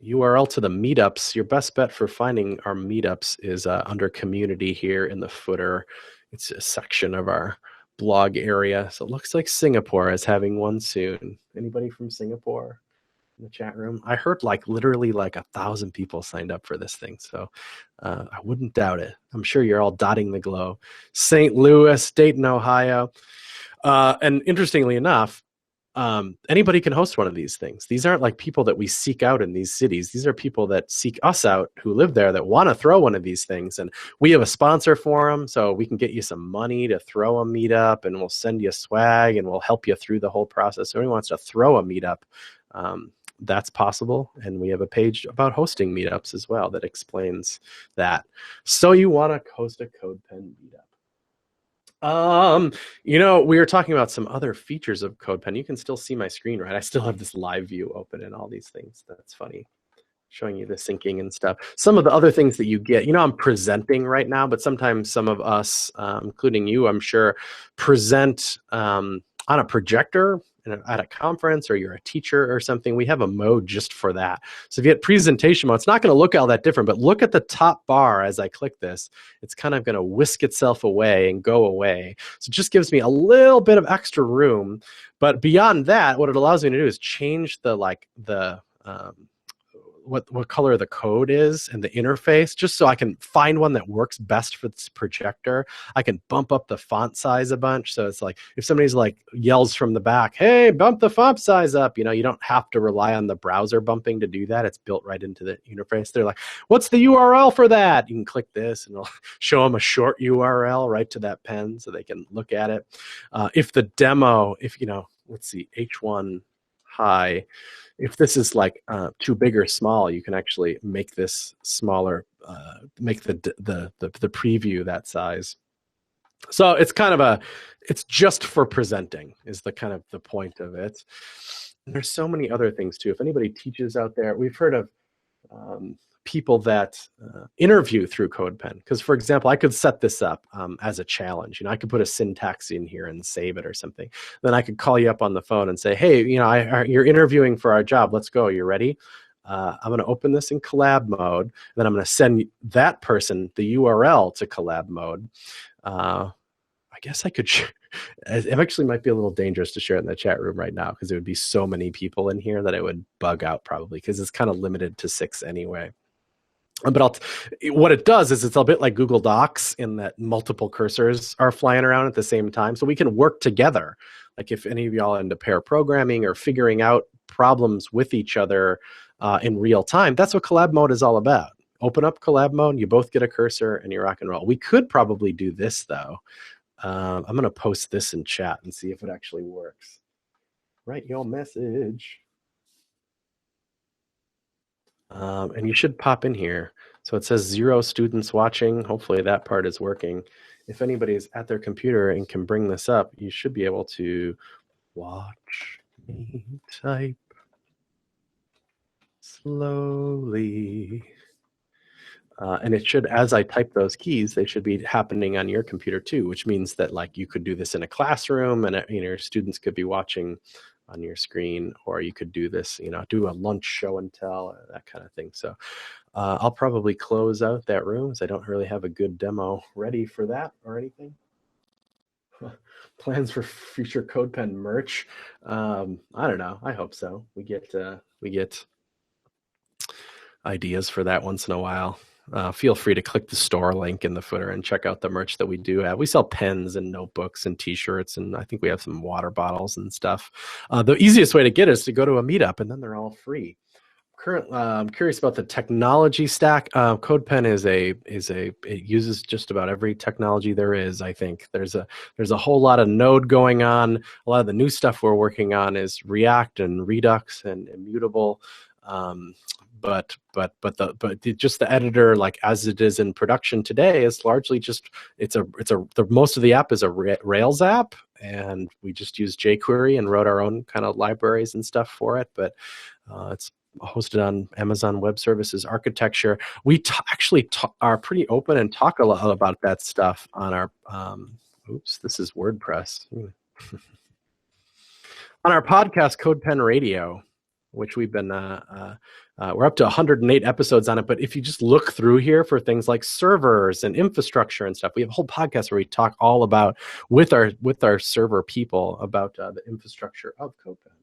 URL to the meetups. Your best bet for finding our meetups is under community here in the footer. It's a section of our blog area. So it looks like Singapore is having one soon. Anybody from Singapore in the chat room? I heard literally 1,000 people signed up for this thing. So I wouldn't doubt it. I'm sure you're all dotting the globe. St. Louis, Dayton, Ohio. And interestingly enough, anybody can host one of these things. These aren't people that we seek out in these cities. These are people that seek us out who live there that want to throw one of these things. And we have a sponsor for them, so we can get you some money to throw a meetup, and we'll send you swag, and we'll help you through the whole process. So anyone wants to throw a meetup, that's possible. And we have a page about hosting meetups as well that explains that. So you want to host a CodePen meetup. We were talking about some other features of CodePen. You can still see my screen, right? I still have this live view open and all these things. That's funny. Showing you the syncing and stuff. Some of the other things that you get, I'm presenting right now, but sometimes some of us, including you, I'm sure, present on a projector at a conference, or you're a teacher or something. We have a mode just for that. So if you hit presentation mode, it's not going to look all that different, but look at the top bar as I click this. It's kind of going to whisk itself away and go away. So it just gives me a little bit of extra room. But beyond that, what it allows me to do is change what color the code is and the interface, just so I can find one that works best for this projector. I can bump up the font size a bunch. So it's if somebody's yells from the back, hey, bump the font size up, you don't have to rely on the browser bumping to do that. It's built right into the interface. They're like, what's the URL for that? You can click this and it'll show them a short URL right to that pen so they can look at it. If the demo, let's see, H1 high, if this is too big or small, you can actually make this smaller, make the preview that size. So it's it's just for presenting is the kind of the point of it. And there's so many other things too. If anybody teaches out there, we've heard of people that interview through CodePen. Because, for example, I could set this up as a challenge. I could put a syntax in here and save it or something. Then I could call you up on the phone and say, hey, you're interviewing for our job. Let's go. You ready? I'm going to open this in collab mode. Then I'm going to send that person the URL to collab mode. I guess I could it actually might be a little dangerous to share it in the chat room right now, because there would be so many people in here that it would bug out probably, because it's kind of limited to 6 anyway. But what it does is it's a bit like Google Docs in that multiple cursors are flying around at the same time. So we can work together. If any of y'all into pair programming or figuring out problems with each other in real time, that's what collab mode is all about. Open up collab mode, you both get a cursor, and you rock and roll. We could probably do this, though. I'm going to post this in chat and see if it actually works. Write your message. And you should pop in here. So it says 0 students watching. Hopefully that part is working. If anybody's at their computer and can bring this up, you should be able to watch me type slowly. And it should, as I type those keys, they should be happening on your computer too, which means that you could do this in a classroom, and your students could be watching on your screen, or you could do this, do a lunch show and tell, that kind of thing. So I'll probably close out that room, as I don't really have a good demo ready for that or anything. Plans for future CodePen merch? I don't know. I hope so. We get ideas for that once in a while. Feel free to click the store link in the footer and check out the merch that we do have. We sell pens and notebooks and t-shirts, and I think we have some water bottles and stuff. The easiest way to get it is to go to a meetup, and then they're all free. I'm curious about the technology stack. CodePen it uses just about every technology there is. I think there's a whole lot of Node going on. A lot of the new stuff we're working on is React and Redux and Immutable. But just the editor, as it is in production today, is largely just most of the app is a Rails app, and we just use jQuery and wrote our own kind of libraries and stuff for it. But it's hosted on Amazon Web Services architecture. We actually are pretty open and talk a lot about that stuff on our. Oops, this is WordPress. On our podcast, CodePen Radio. which we've been we're up to 108 episodes on it. But if you just look through here for things like servers and infrastructure and stuff, we have a whole podcast where we talk all about with our server people about the infrastructure of CodePen.